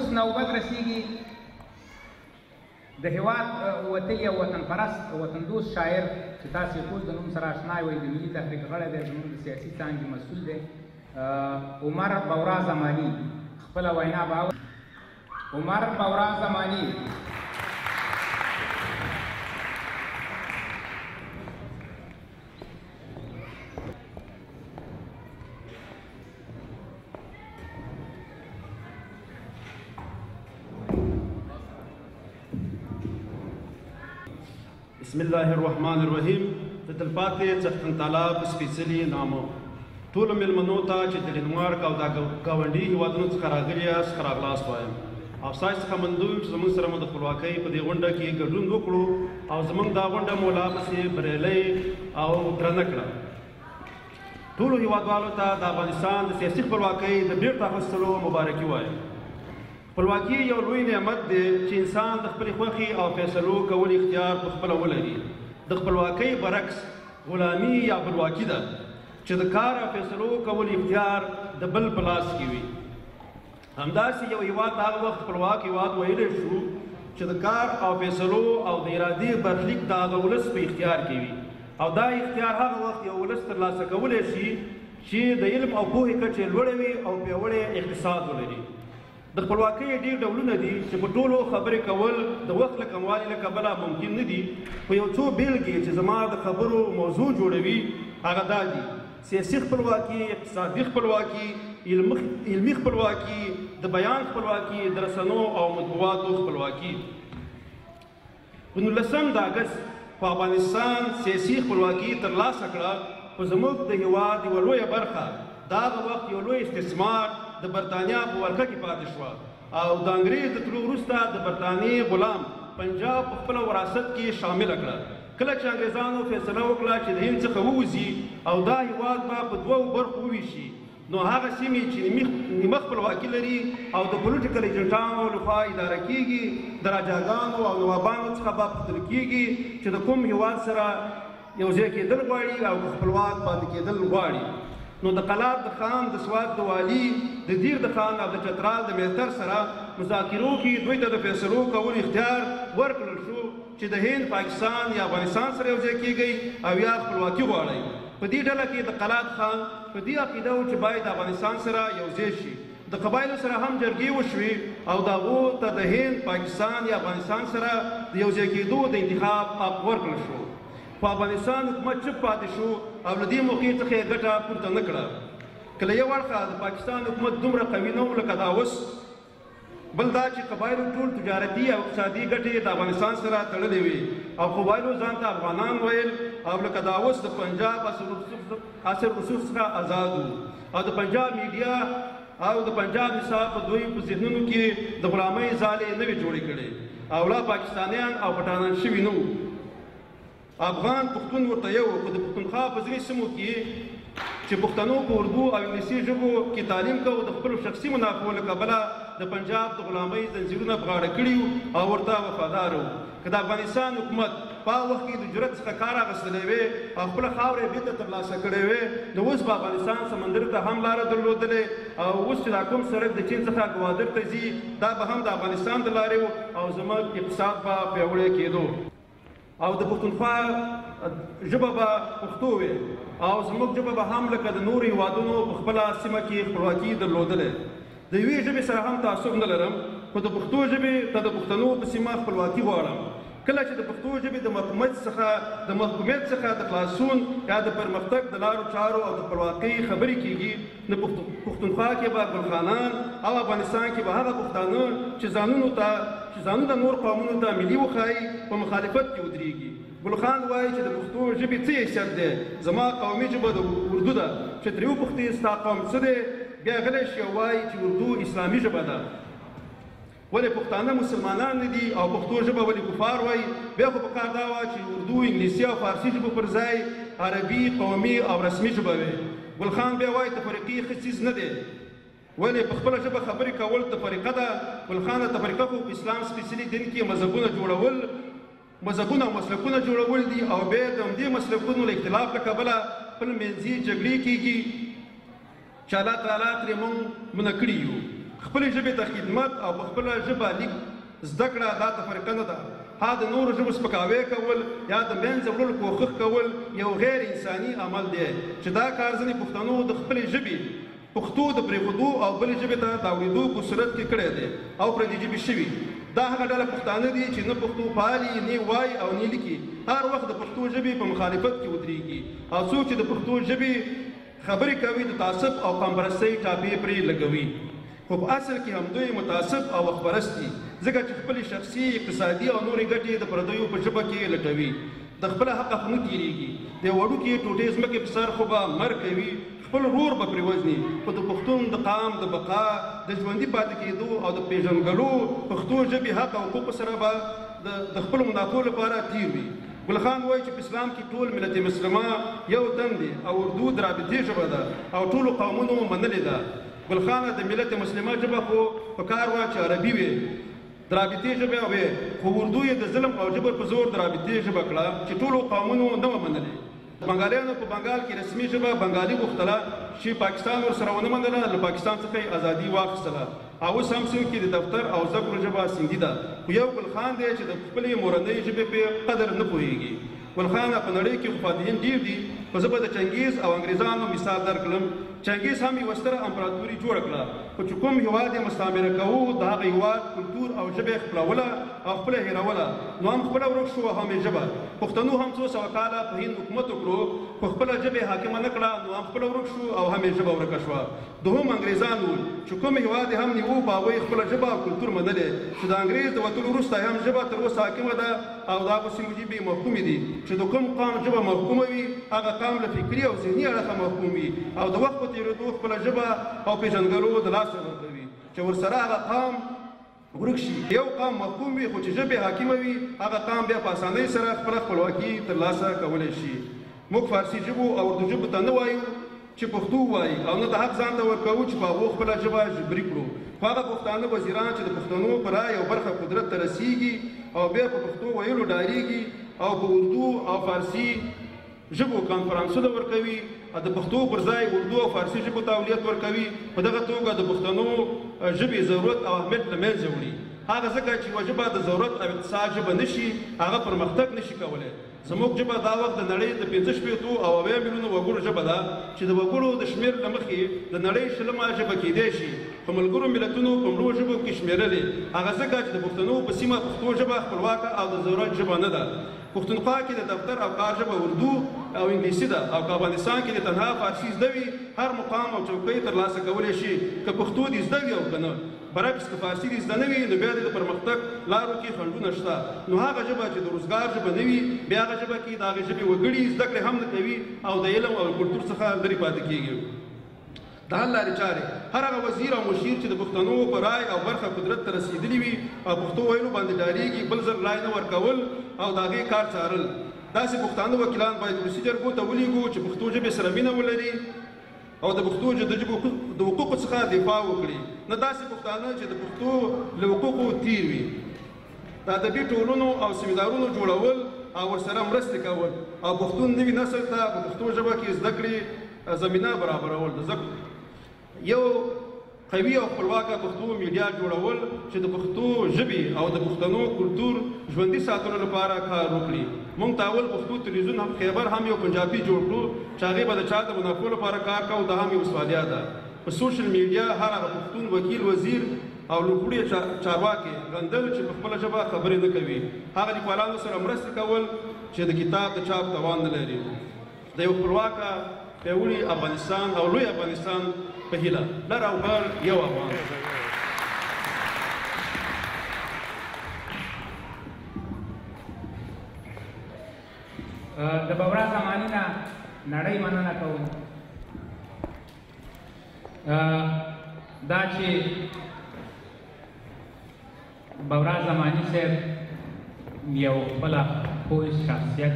اوس نوبت رسیږي د هېواد وتلي او وطن پرست وطن دوست شاعر چې تاسې ټول د نوم سره اشنا وئ د ملي تحریک غړی دی زموږ د سیاسي څانګې مسؤل دی عمر بورا زماني خپله وینا به عمر بورا زماني بسم الله الرحمن الرحیم د تلپاتې څښتن تعالی په سپېڅلي نامه ټولو مېلمنو ته چې د ډنمارک او د ګاونډي هېوادونو څخه راغلي یاست ښه راغلاست وایم او ستاسو څخه منندوی چې زموږ سره مو د خپلواکۍ په دې غونډه کې ګډون وکړو او زموږ دا غونډه مو لا پسې بریالۍ او درنه کړه ټولو هېوادوالو ته د افغانستان د سیاسي خپلواکۍ د بېرته اخیستلو مبارکي وایم خپلواکي یو لوی نعمت دی چې انسان د خپلې خوښې او فیصلو کولو اختیار په خپله ولري د خپلواکۍ برعکس غلامي یا بلواکي ده چې د کار او فیصلو کولو اختیار د بل په لاس کې وي همداسې یو هېواد هغه وخت خپلواک هېواد ویلی شو چې د کار او فیصلو او د ارادې برخلیک د هغه ولس په اختیار کې وي او دا اختیار هغه وخت یو ولس ترلاسه کولی شي چې د علم او پوهې کچې لوړه وي او پیاوړی اقتصاد ولري د خپلواکۍ ډېر ډولونه دي چې په ټولو خبرې کول د وخت له کموالي له کبله ممکن نه دي خو یو څو بیلګې چې زما د خبرو موضوع جوړوي هغه دا دي سیاسي خپلواکي اقتصادي خپلواکي علمي خپلواکي د بیان خپلواکي د رسنو او مطبوعاتو خپلواکي په 19 د اګست په افغانستان سیاسي خپلواکي ترلاسه کړه خو زموږ د هېواد یوه لویه برخه د هغه وخت یو لوی استثمار د برطانیا په ولکه کې پاتې شوه او د انګریز د تلو وروسته د برطانیې غلام پنجاب په خپله وراثت کې شامله کړه کله چې انګریزانو فیصله وکړه چې د هند څخه ووځي او دا هېواد به په دوو برخو وویشي نو هغه سیمې چې نیمه خپلواکي لري او د پولیټیکل ایجنټانو لخوا اداره کیږي د راجاګانو او نوابانو څخه به پوښتل کیږي چې د کوم هېواد سره یو ځای کېدل غواړي او خپلواک پاتې کېدل غواړي نو د قلات د خان د سوات د والي د دیر د خان او د چترال د مهتر سره مذاکرو کې دوی ته د فیصلو کولو اختیار ورکړل شو چې د هند پاکستان یا افغانستان سره یو ځای کېږئ او یا خپلواکي غواړئ په دې ډله کې د قلات خان په دې عقیده و چې باید د افغانستان سره یو ځای شي د قبایلو سره هم جرګې وشوې او د هغو ته د هند پاکستان یا افغانستان سره د یو ځای کېدو د انتخاب حق ورکړل شو په افغانستان حکومت چوپ پاتې شو او له دې موقع څخه یې ګټه پورته نه کړه کله یو اړخه د پاکستان حکومت دومره قوي نه و لکه دا اوس بل دا چې قبایلو ټول تجارتي او اقتصادي ګټې د افغانستان سره تړلې وي او قبایلو ځان ته افغانان ویل او لکه دا اوس د پنجاب اثر رسوخ څخه آزاد وو او د پنجاب میډیا او د پنجاب نصاب په دوی په ذهنونو کې د غلامۍ ځالې نه وې جوړې کړې او لا پاکستانیان او پټانان شوي نه وو افغان پښتون ورته یو خو د پښتونخوا په ځینې سیمو کې چې پښتنو په اردو او انګلیسي ژبو کې تعلیم کوو د خپلو شخصي منافعو له کبله د پنجاب د غلامۍ زنځیرونه په غاړه کړي او ورته وفادار وو که د افغانستان حکومت په هغه وخت کې د جرأت څخه کار اخیستلی وې او خپله خاوره یې بېرته ترلاسه کړې وې نو اوس به افغانستان سمندر ته هم لاره درلودلې او اوس چې دا کوم سړک د چین څخه ګوادر ته ځي دا به هم د افغانستان د لارې و او زموږ اقتصاد به پیاوړی کېدو او د پښتونخوا ژبه به پښتو وي او زموږ ژبه به هم لکه د نورو هېوادونو په خپله سیمه کې خپلواکي درلودلې د یوې ژبې سره هم تعصب نه لرم خو د پښتو ژبې ته د پښتنو په سیمه خپلواکي غواړم کله چې د پښتو ژبې د محکومیت څخه د خلاصون یا د پرمختګ د لارو چارو او د خپلواکۍ خبرې کېږي نو پښتونخوا کې به ګلخانان او افغانستان کې به هغه پښتانه چې ځانونه نور قومونو ته ملي وښایي په مخالفت کې ودرېږي ګلخان وایي چې د پښتو ژبې څه حیثیت دی زما قومي ژبه د اردو ده چې ترې وپوښتې ستا قوم څه دی بیا غلی شي او وایي چې اردو اسلامي ژبه ده ولې پښتانه مسلمانان نه دي او پښتو ژبه ولې کفار وایي بیا خو پکار دا وه چې اردو انګلیسي او فارسي ژبو پر ځای عربي قومي او رسمي ژبه وي ګلخان بیا وایي تفریقي ښه څیز نه دی ولې په خپله ژبه خبرې کول تفریقه ده ګلخانه تفریقه خو په اسلام سپېڅلي دین کې مذهبونه او مسلکونه جوړول دي او بیا د همدې مسلکونو له اختلاف له کبله خپل منځي جګړې کېږي چې الله تعالی ترې موږ منع کړي یو خپلې ژبې ته خدمت او په خپله ژبه لیک زده کړه دا تفرقه نه ده. ها د نورو ژبو سپکاوی کول یا د منځه وړلو کوښښ کول یو غیر انساني عمل دی چې دا کار ځینې پښتنو د خپلې ژبې پښتو د پرېښودو او بلې ژبې ته د اورېدو په صورت کې کړی دی او پردۍ ژبې شوي. دا هغه ډله پښتانه دي چې نه پښتو پالي نه وایي او نه لیکي، هر وخت د پښتو ژبې په مخالفت کې ودرېږي او څوک چې د پښتو ژبې خبرې کوي د تعصب او قمپرستۍ ټاپې پرې لګوي. خو په اصل کې همدوی متعصب او وخپرست دي، ځکه چې خپلې شخصي اقتصادي او نورې ګټې د پردیو په ژبه کې لټوي. د خپله حقه خو نه تېرېږي، د وړوکې ټوټې ځمکې په سر خو به مرګ کوي، خپل رور به پرې وژني، خو د پښتون د قام د بقا د ژوندي پاتې کېدو او د پېژنګلو پښتو ژبې حق او حقوقو سره به د خپلو منافعو لپاره تیر وي. ګل خان وایي چې په اسلام کې ټول ملت مسلمه یو تن دی او اردو د رابطې ژبه ده او ټولو قومونو منلې ده. ګل خان د ملت مسلمه ژبه خو په کار وه چې عربي وي، د رابطې ژبه وي، خو اردو یې د ظلم او جبر په زور د رابطې ژبه کړه چې ټولو قومونو نه وه منلې. بنګالیانو په بنګال کې رسمي ژبه بنګالي غوښتله چې پاکستان ورسره ونه منله، له پاکستان څخه یې ازادي واخیستله او اوس هم سیمه کې د دفتر او زده کړو ژبه سیندي ده. خو یو ګل خان دی چې د خپلې مورنۍ ژبې په قدر نه پوهېږي. ګل خان په نړۍ کې خو فاتحین ډېر دي، خو زه به د چنګیز او انګریزانو مثال درکړم. چنګیز هم یوه ستره امپراتوري جوړه کړه، خو چې کوم هېواد یې مستعمره کوو د هغه هېواد کلتور او ژبه یې خپلوله او خپله هېروله، نو هم خپله ورک شو او هم یې ژبه. پښتنو هم څو سوه کاله په هند حکومت وکړو، خو خپله ژبه یې حاکمه نه کړه، نو هم خپله ورک شو او هم یې ژبه ورکه شوه. دوهم انګریزان وو چې کوم هېواد یې هم نیوو په هغوی خپله ژبه او کلتور منلې، چې د انګریز د وتلو وروسته هم ژبه تر اوسه حاکمه ده او د هغو سیمو ژبې محکومې دي. چې د کوم قام ژبه محکومه وي هغه قام له فکري او ذهني اړخه محکوم وي او د وخت په تېرېدو خپله ژبه او پېژندګلو د لاسه ورکوي چې ورسره هغه قام ورک شي. یو قام محکوم وي خو چې ژبې حاکمه وي هغه قام بیا په اسانۍ سره خپله خپلواکي ترلاسه کولی شي. موږ فارسي ژبو او اردو ژبو ته نه وایو چې پښتو وایي او نه د حق ځان ته ورکوو چې په هغو خپله ژبه جبري کړو، خو هغه پښتانه وزیران چې د پښتنو په رایې او برخه قدرت ته رسیږي او بیا په پښتو ویلو ډارېږي او په اردو او فارسي ژبو کانفرانسونه ورکوي او د پښتو پر ځای اردو او فارسي ژبو ته اولویت ورکوي، په دغه توګه د پښتنو ژبې ضرورت او اهمیت له منځه وړي. هغه ځکه چې یوه ژبه د ضرورت او اقتصاد ژبه نه شي، هغه پرمختګ نه شي کولی. زموږ ژبه دا وخت د نړۍ د 65 او 80 میلیونو وګړو ژبه ده چې د وګړو د شمېر له مخې د نړۍ 20مه ژبه کېدی شي، خو ملګرو ملتونو په مړو ژبو کې شمېرلې. هغه ځکه چې د پښتنو په سیمه پښتو ژبه خپلواکه او د ضرورت ژبه نه ده. پښتونخوا کې د دفتر او کار ژبه اردو او انګلیسي ده او په افغانستان کې د تنها فارسي زده وي هر مقام او چوکۍ ترلاسه کولی شي که پښتو دې زده وي او که نه. برعکس که فارسي دې زده نه وي نو بیا د پرمختګ لارو کې خنډونه شته. نو هغه ژبه چې د روزګار ژبه نه وي بیا هغه ژبه کې د هغې ژبې وګړي زده کړې هم نه کوي او د علم او کلتور څخه لرې پاتې کېږي. د حل لارې چارې هر هغه وزیر او مشیر چې د پښتنو په رای او برخه قدرت ته رسېدلي وي او پښتو ویلو باندې ډارېږي، بل ځل رای نه ورکول او د هغې کار څارل. داسې پښتانه وکیلان باید ولسي جرګو ته ولیږو چې پښتو ژبې سره مینه ولري او د پښتو د ژبو د حقوقو څخه دفاع وکړي، نه داسې پښتانه چې د پښتو له حقوقو تیر وي. د ادبي ټولنو او سیمینارونو جوړول او ورسره مرستې کول او پښتون نوي نسل ته په پښتو ژبه کې زده کړې زمینه برابرول، یو قوي او خپلواکه پښتو میډیا جوړول چې د پښتو ژبې او د پښتنو کلتور ژوندي ساتلو لپاره کار وکړي. موږ ته اول پښتو تلویزیون هم خیبر هم یو پنجابي جوړ کړو چې هغې به د چا د منافعو لپاره کار کوو، دا هم یو سوالیا ده. په سوشل میډیا هر هغه پښتون وکیل، وزیر او لوړپوړي چارواکي غندل چې په خپله ژبه خبرې نه کوي، هغه لیکوالانو سره مرستې کول چې د کتاب د چاپ توان نه لري. د یو خپلواکه پیاوړي افغانستان او لوی افغانستان په هیله لر او بر یو افغان. د بورا زماني نه نړۍ مننه کوم دا چې بورا زماني صاحب یو خپله پوه شخصیت